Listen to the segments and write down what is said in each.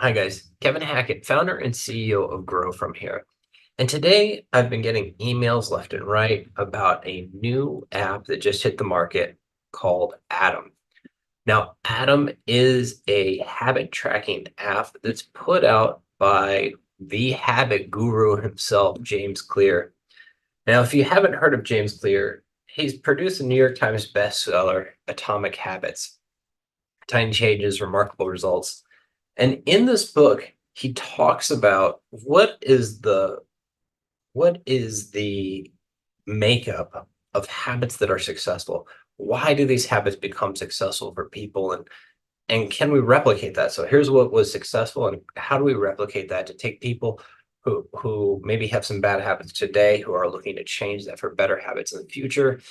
Hi guys, Kevin Hackett, founder and CEO of GrowFrom here. And today I've been getting emails left and right about a new app that just hit the market called Atom. Now, Atom is a habit tracking app that's put out by the habit guru himself, James Clear. Now, if you haven't heard of James Clear, he's produced a New York Times bestseller, Atomic Habits, Tiny Changes, Remarkable Results. And in this book, he talks about what is the makeup of habits that are successful. Why do these habits become successful for people, and can we replicate that? So here's what was successful, and how do we replicate that to take people who maybe have some bad habits today, who are looking to change that for better habits in the future,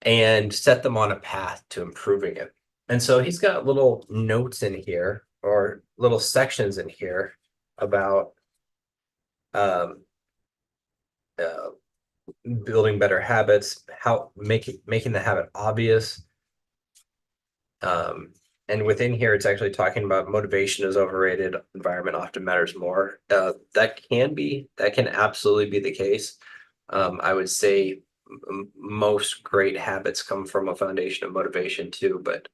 and set them on a path to improving it. And so he's got little notes in here or little sections in here about um, uh, building better habits, how making the habit obvious. Um, and within here, it's actually talking about motivation is overrated, environment often matters more. That can absolutely be the case. I would say most great habits come from a foundation of motivation too, but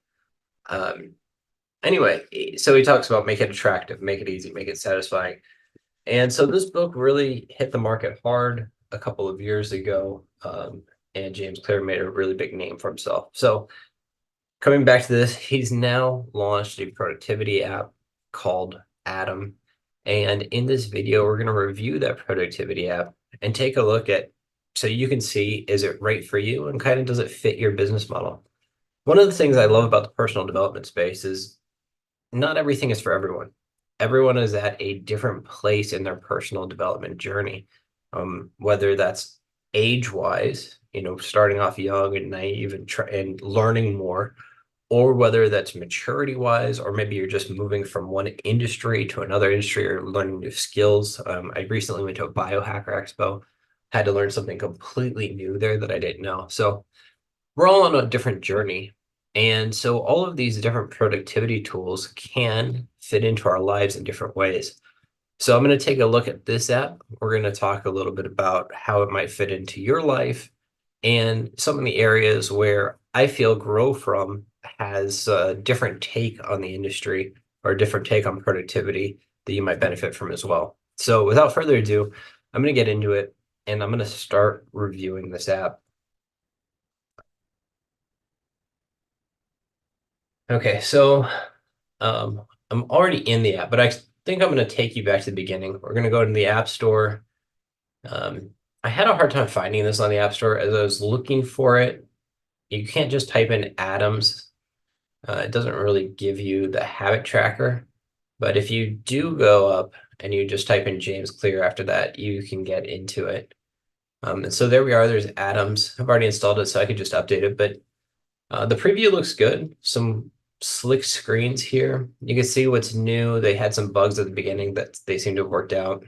um, anyway, so he talks about make it attractive, make it easy, make it satisfying. And so this book really hit the market hard a couple of years ago. And James Clear made a really big name for himself. So coming back to this, he's now launched a productivity app called Atom. And in this video, we're going to review that productivity app and take a look at, so you can see, is it right for you, and kind of does it fit your business model? One of the things I love about the personal development space is not everything is for everyone. Everyone is at a different place in their personal development journey, whether that's age-wise, starting off young and naive and learning more, or whether that's maturity-wise, or maybe you're just moving from one industry to another industry or learning new skills. I recently went to a biohacker expo, had to learn something completely new there that I didn't know. So we're all on a different journey. And so all of these different productivity tools can fit into our lives in different ways. So I'm going to take a look at this app. We're going to talk a little bit about how it might fit into your life and some of the areas where I feel GrowFrom has a different take on the industry or a different take on productivity that you might benefit from as well. So without further ado, I'm going to get into it and I'm going to start reviewing this app. Okay, so I'm already in the app, but I think I'm going to take you back to the beginning. We're going to go to the App Store. Um, I had a hard time finding this on the App Store as I was looking for it. You can't just type in atoms. It doesn't really give you the habit tracker. But if you do go up and you just type in James Clear after that, you can get into it. And so there we are. There's atoms. I've already installed it, so I could just update it. But the preview looks good. Some slick screens here. You can see what's new. They had some bugs at the beginning that they seem to have worked out.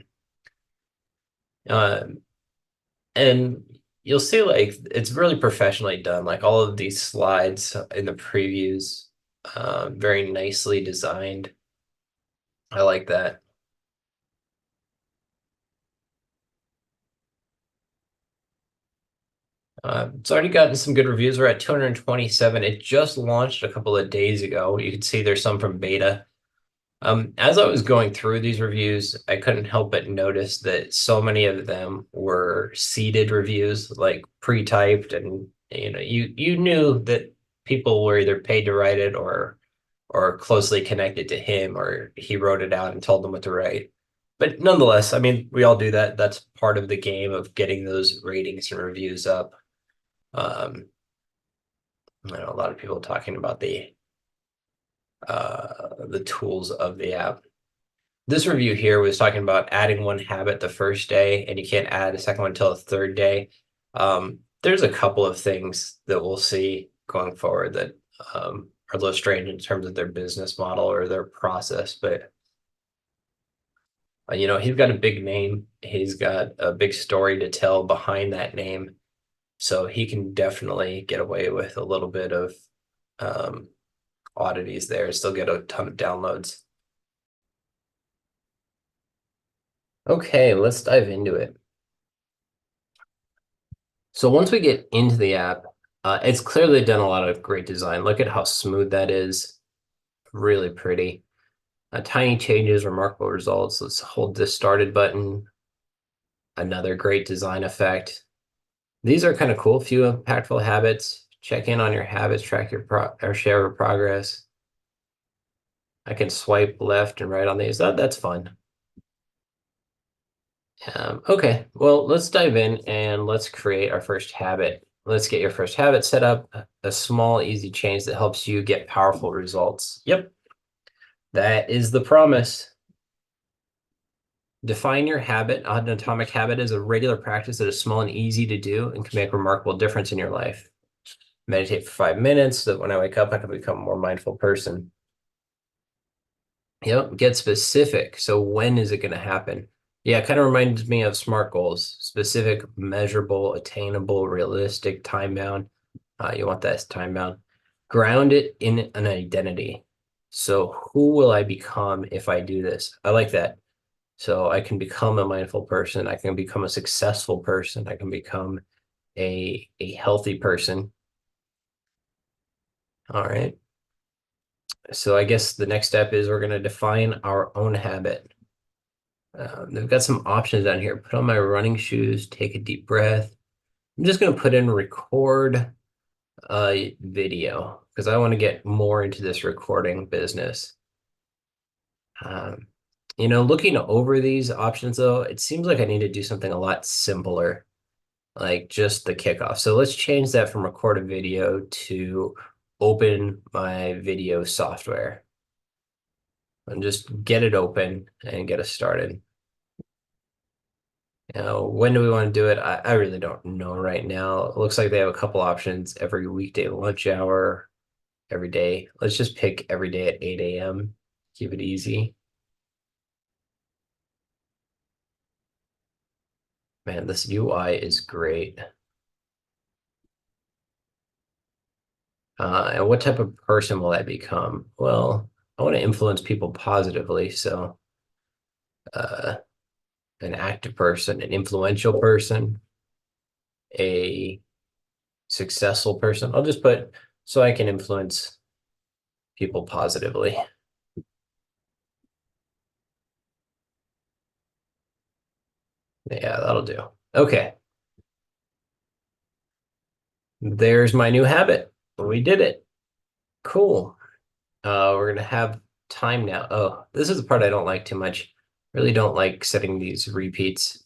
Um, and you'll see like it's really professionally done. Like all of these slides in the previews, very nicely designed. I like that. It's already gotten some good reviews. We're at 227. It just launched a couple of days ago. You can see there's some from beta. As I was going through these reviews, I couldn't help but notice that so many of them were seeded reviews, like pre-typed, and you knew that people were either paid to write it or closely connected to him, or he wrote it out and told them what to write. But nonetheless, I mean, we all do that. That's part of the game of getting those ratings and reviews up. Um, I know a lot of people talking about the tools of the app. This review here was talking about adding one habit the first day, and you can't add a second one until the third day. There's a couple of things that we'll see going forward that are a little strange in terms of their business model or their process, but he's got a big name. He's got a big story to tell behind that name, so he can definitely get away with a little bit of um, oddities there, still get a ton of downloads. Okay, let's dive into it. So once we get into the app, it's clearly done a lot of great design. Look at how smooth that is. Really pretty. Tiny changes, remarkable results. Let's hold this started button. Another great design effect. These are kind of cool. Few impactful habits. Check in on your habits, track your or share your progress. I can swipe left and right on these. That's fun. Okay, well, let's dive in and let's create our first habit. Let's get your first habit set up, a small, easy change that helps you get powerful results. Yep, that is the promise. Define your habit. An atomic habit is a regular practice that is small and easy to do and can make a remarkable difference in your life. Meditate for 5 minutes so that when I wake up, I can become a more mindful person. Yep, get specific. So when is it going to happen? Yeah, it kind of reminds me of SMART goals: specific, measurable, attainable, realistic, time bound. You want that time bound. Ground it in an identity. So who will I become if I do this? I like that. So I can become a mindful person. I can become a successful person. I can become a healthy person. All right. So I guess the next step is we're going to define our own habit. They've got some options down here. Put on my running shoes, take a deep breath. I'm just going to put in record a video because I want to get more into this recording business. Um, looking over these options though, it seems like I need to do something a lot simpler, like just the kickoff. So let's change that from record a video to open my video software and just get it open and get us started. When do we want to do it? I really don't know right now. It looks like they have a couple options every weekday lunch hour, every day. Let's just pick every day at 8 a.m. Keep it easy. Man, this UI is great. And what type of person will I become? Well, I want to influence people positively. So, uh, an active person, an influential person, a successful person. I'll just put so I can influence people positively. Yeah, that'll do. Okay. There's my new habit. We did it. Cool. We're gonna have time now. Oh, this is the part I don't like too much. Really don't like setting these repeats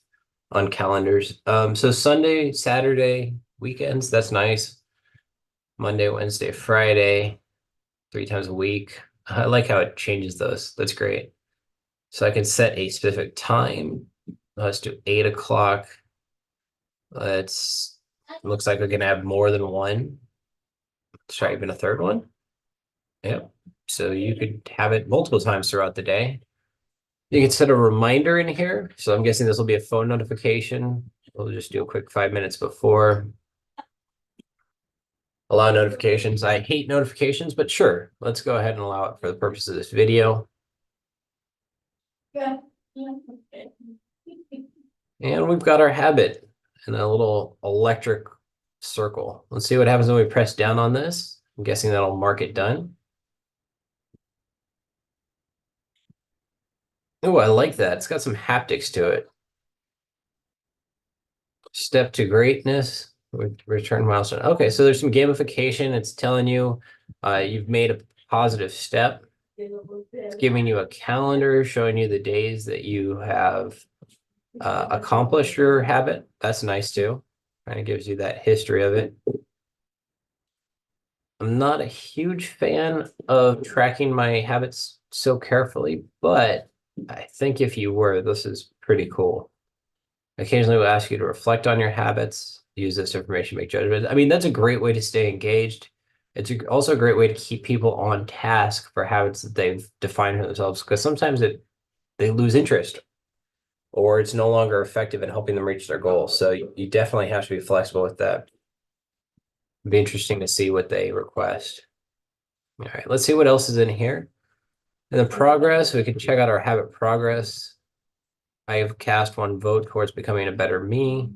on calendars. So Sunday, Saturday, weekends, that's nice. Monday, Wednesday, Friday, 3 times a week. I like how it changes those. That's great. So I can set a specific time. Let's do 8 o'clock. Let's looks like we can have more than one. Let's try even a third one. Yep. So you could have it multiple times throughout the day. You can set a reminder in here. So I'm guessing this will be a phone notification. We'll just do a quick 5 minutes before. Allow notifications. I hate notifications, but sure, let's go ahead and allow it for the purpose of this video. And we've got our habit in a little electric circle. Let's see what happens when we press down on this. I'm guessing that'll mark it done. Oh, I like that. It's got some haptics to it. Step to greatness, return milestone. Okay, so there's some gamification. It's telling you you've made a positive step. It's giving you a calendar showing you the days that you have accomplished your habit. That's nice too. Kind of gives you that history of it. I'm not a huge fan of tracking my habits so carefully, but I think if you were, this is pretty cool. Occasionally we'll ask you to reflect on your habits, use this information to make judgments. I mean, that's a great way to stay engaged. It's also a great way to keep people on task for habits that they've defined for themselves, because sometimes they lose interest or it's no longer effective in helping them reach their goals. So you definitely have to be flexible with that. It'd be interesting to see what they request. All right, let's see what else is in here. In the progress, we can check out our habit progress. I have cast one vote towards becoming a better me.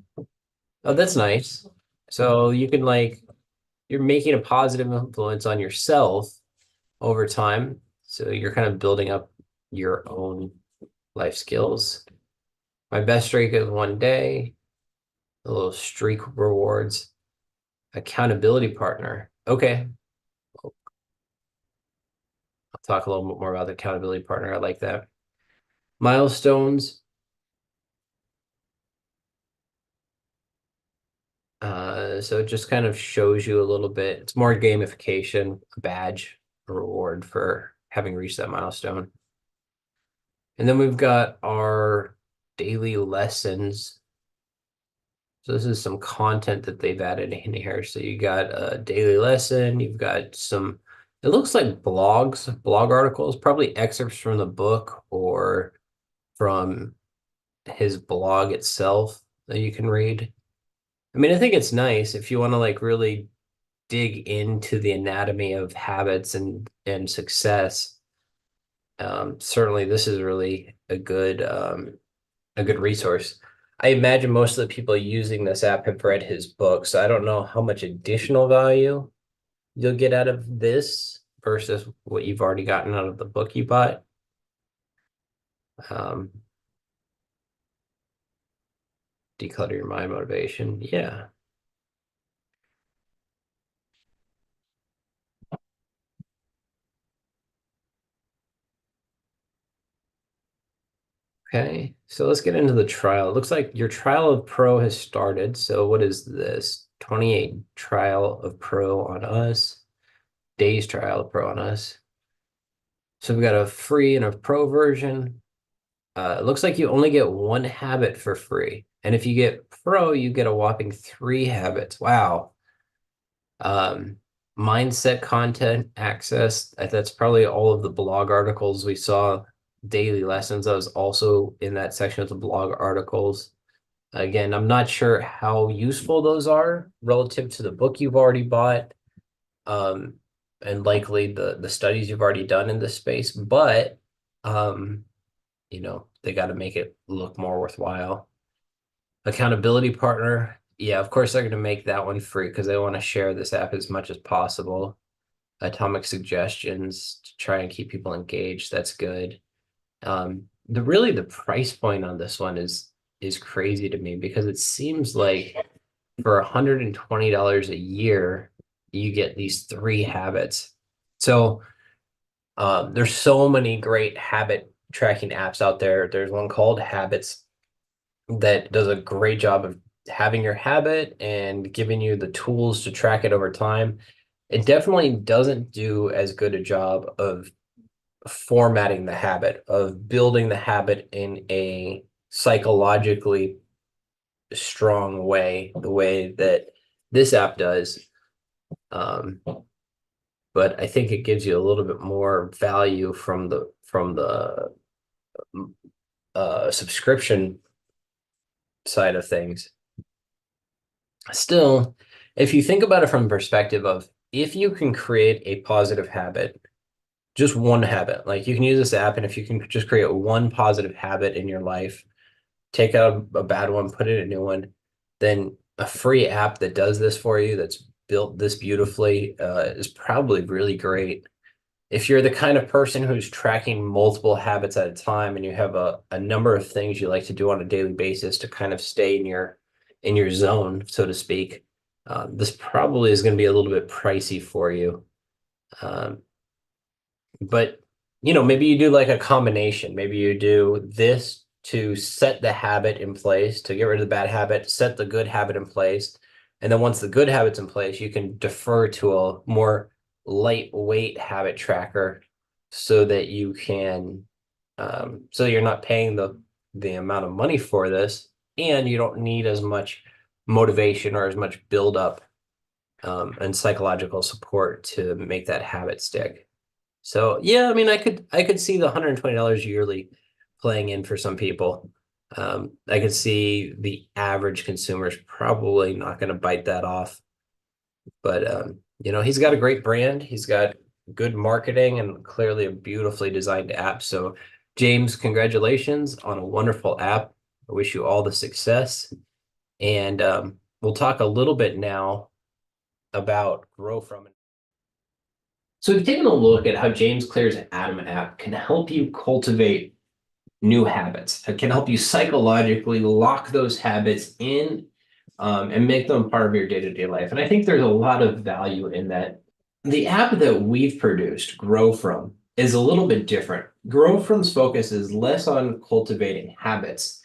Oh, that's nice. So you can like you're making a positive influence on yourself over time. So you're kind of building up your own life skills. My best streak is 1 day. A little streak rewards. Accountability partner. Okay, I'll talk a little bit more about the accountability partner. I like that. Milestones. So it just kind of shows you a little bit. It's more gamification, a badge, a reward for having reached that milestone. And then we've got our daily lessons. So this is some content that they've added in here. So you got a daily lesson, you've got some, it looks like blogs, blog articles, probably excerpts from the book or from his blog itself that you can read. I mean, I think it's nice if you want to like really dig into the anatomy of habits and success. Certainly, this is really a good resource. I imagine most of the people using this app have read his book, so I don't know how much additional value you'll get out of this versus what you've already gotten out of the book you bought. Um, Declutter your mind motivation. Yeah. Okay, so let's get into the trial. It looks like your trial of Pro has started. So what is this? 28 trial of Pro on us, days trial of Pro on us. So we've got a free and a Pro version. It looks like you only get one habit for free. And if you get Pro, you get a whopping 3 habits. Wow. Um, Mindset content access. That's probably all of the blog articles we saw. Daily lessons. I was also in that section of the blog articles. Again, I'm not sure how useful those are relative to the book you've already bought, um, and likely the studies you've already done in this space, but um, they got to make it look more worthwhile. Accountability partner. Yeah, of course they're going to make that one free because they want to share this app as much as possible. Atomic suggestions to try and keep people engaged. That's good. The price point on this one is crazy to me because it seems like for $120 a year, you get these 3 habits. So there's so many great habit tracking apps out there. There's one called Habits that does a great job of having your habit and giving you the tools to track it over time. It definitely doesn't do as good a job of formatting the habit, of building the habit in a psychologically strong way, the way that this app does. Um, but I think it gives you a little bit more value from the subscription side of things. Still, if you think about it from the perspective of if you can create a positive habit, just one habit, like you can use this app, and if you can just create one positive habit in your life, take out a bad one, put in a new one, then a free app that does this for you, that's built this beautifully, is probably really great. If you're the kind of person who's tracking multiple habits at a time and you have a number of things you like to do on a daily basis to kind of stay in your zone, so to speak, this probably is going to be a little bit pricey for you. Um, but maybe you do like a combination. Maybe you do this to set the habit in place, to get rid of the bad habit, set the good habit in place. And then once the good habit's in place, you can defer to a more lightweight habit tracker so that you can, so you're not paying the amount of money for this, and you don't need as much motivation or as much buildup, and psychological support to make that habit stick. So yeah, I mean, I could see the $120 yearly playing in for some people. I could see the average consumer is probably not going to bite that off, but he's got a great brand. He's got good marketing and clearly a beautifully designed app. So James, congratulations on a wonderful app. I wish you all the success. And we'll talk a little bit now about GrowFrom. So we've taken a look at how James Clear's Atom app can help you cultivate new habits. It can help you psychologically lock those habits in and make them part of your day-to-day life. And I think there's a lot of value in that. The app that we've produced, GrowFrom, is a little bit different. GrowFrom's focus is less on cultivating habits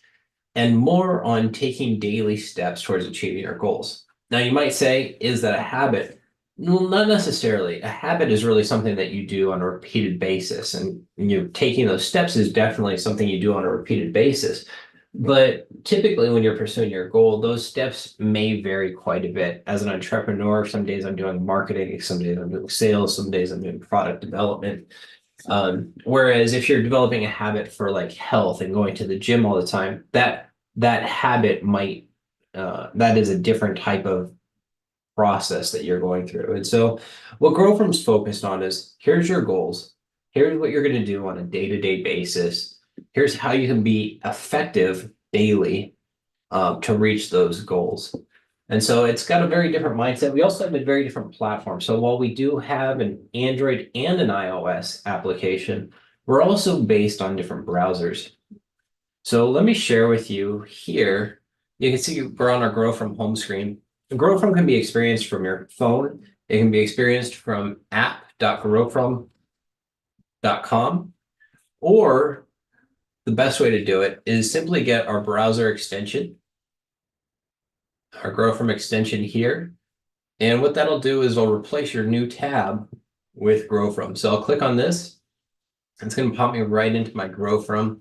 and more on taking daily steps towards achieving your goals. Now, you might say, is that a habit? No, not necessarily. A habit is really something that you do on a repeated basis, and taking those steps is definitely something you do on a repeated basis. But typically, when you're pursuing your goal, those steps may vary quite a bit. As an entrepreneur, some days I'm doing marketing, some days I'm doing sales, some days I'm doing product development. Whereas if you're developing a habit for like health and going to the gym all the time, that habit might that is a different type of process that you're going through. And so what GrowFrom's focused on is here's your goals, here's what you're going to do on a day-to-day basis, here's how you can be effective daily to reach those goals. And so it's got a very different mindset. We also have a very different platform. So while we do have an Android and an iOS application, we're also based on different browsers. So let me share with you here. You can see we're on our GrowFrom home screen. GrowFrom can be experienced from your phone. It can be experienced from app.growfrom.com, or the best way to do it is simply get our browser extension, our GrowFrom extension here. And what that'll do is I'll replace your new tab with GrowFrom. So I'll click on this. It's going to pop me right into my GrowFrom.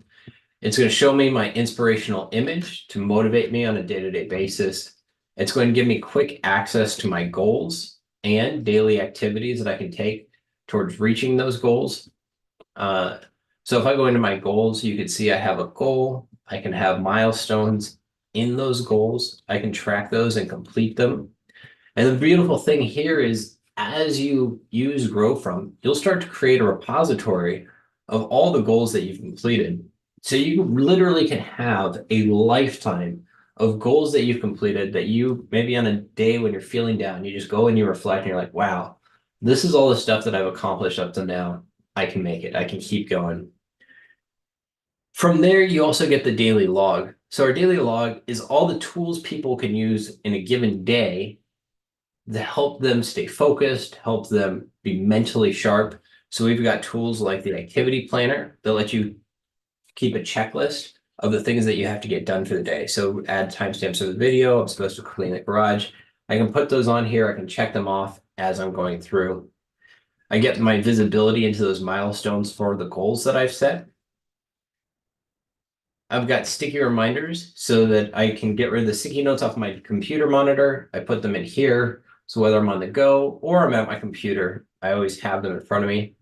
It's going to show me my inspirational image to motivate me on a day-to-day basis. It's going to give me quick access to my goals and daily activities that I can take towards reaching those goals. So if I go into my goals, you can see I have a goal. I can have milestones in those goals. I can track those and complete them. And the beautiful thing here is as you use GrowFrom, you'll start to create a repository of all the goals that you've completed. So you literally can have a lifetime of goals that you've completed that you maybe on a day when you're feeling down, you just go and you reflect and you're like, wow, this is all the stuff that I've accomplished up to now. I can make it. I can keep going. From there, you also get the daily log. So our daily log is all the tools people can use in a given day to help them stay focused, help them be mentally sharp. So we've got tools like the activity planner that let you keep a checklist of the things that you have to get done for the day. So add timestamps of the video. I'm supposed to clean the garage. I can put those on here. I can check them off as I'm going through. I get my visibility into those milestones for the goals that I've set. I've got sticky reminders so that I can get rid of the sticky notes off my computer monitor. I put them in here. So whether I'm on the go or I'm at my computer, I always have them in front of me.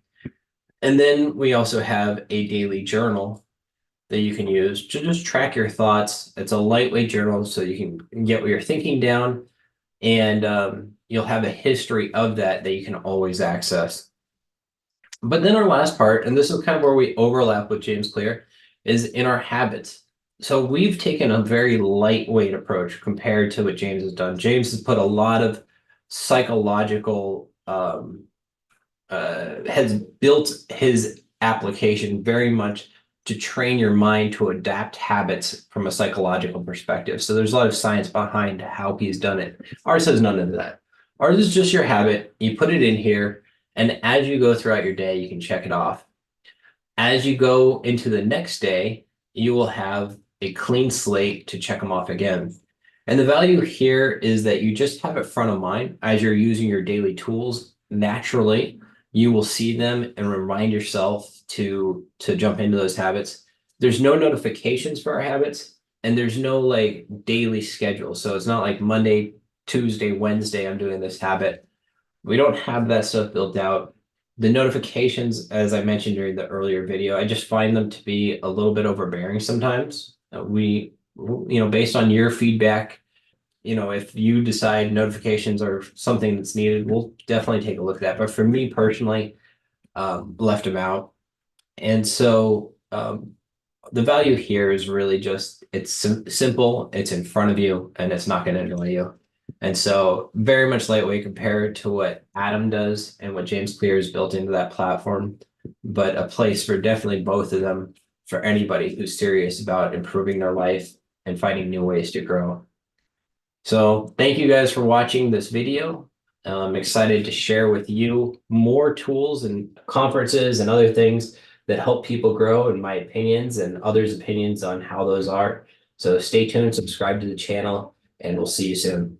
And then we also have a daily journal that you can use to just track your thoughts. It's a lightweight journal so you can get what you're thinking down, and you'll have a history of that you can always access. But then our last part, and this is kind of where we overlap with James Clear, is in our habits. So we've taken a very lightweight approach compared to what James has done. James has put a lot of psychological, has built his application very much to train your mind to adapt habits from a psychological perspective. So there's a lot of science behind how he's done it. Ours has none of that. Ours is just your habit. You put it in here, and as you go throughout your day, you can check it off. As you go into the next day, you will have a clean slate to check them off again. And the value here is that you just have it front of mind as you're using your daily tools. Naturally, you will see them and remind yourself to jump into those habits. There's no notifications for our habits, and there's no like daily schedule. So it's not like Monday, Tuesday, Wednesday, I'm doing this habit. We don't have that stuff built out. The notifications, as I mentioned during the earlier video, I just find them to be a little bit overbearing sometimes. Based on your feedback, if you decide notifications are something that's needed, we'll definitely take a look at that. But for me personally, left them out. And so The value here is really just it's simple, it's in front of you, and it's not going to annoy you. And so, very much lightweight compared to what Adam does and what James Clear has built into that platform, but a place for definitely both of them for anybody who's serious about improving their life and finding new ways to grow. So, thank you guys for watching this video. I'm excited to share with you more tools and conferences and other things that help people grow, in my opinions and others' opinions on how those are. So stay tuned, subscribe to the channel, and we'll see you soon.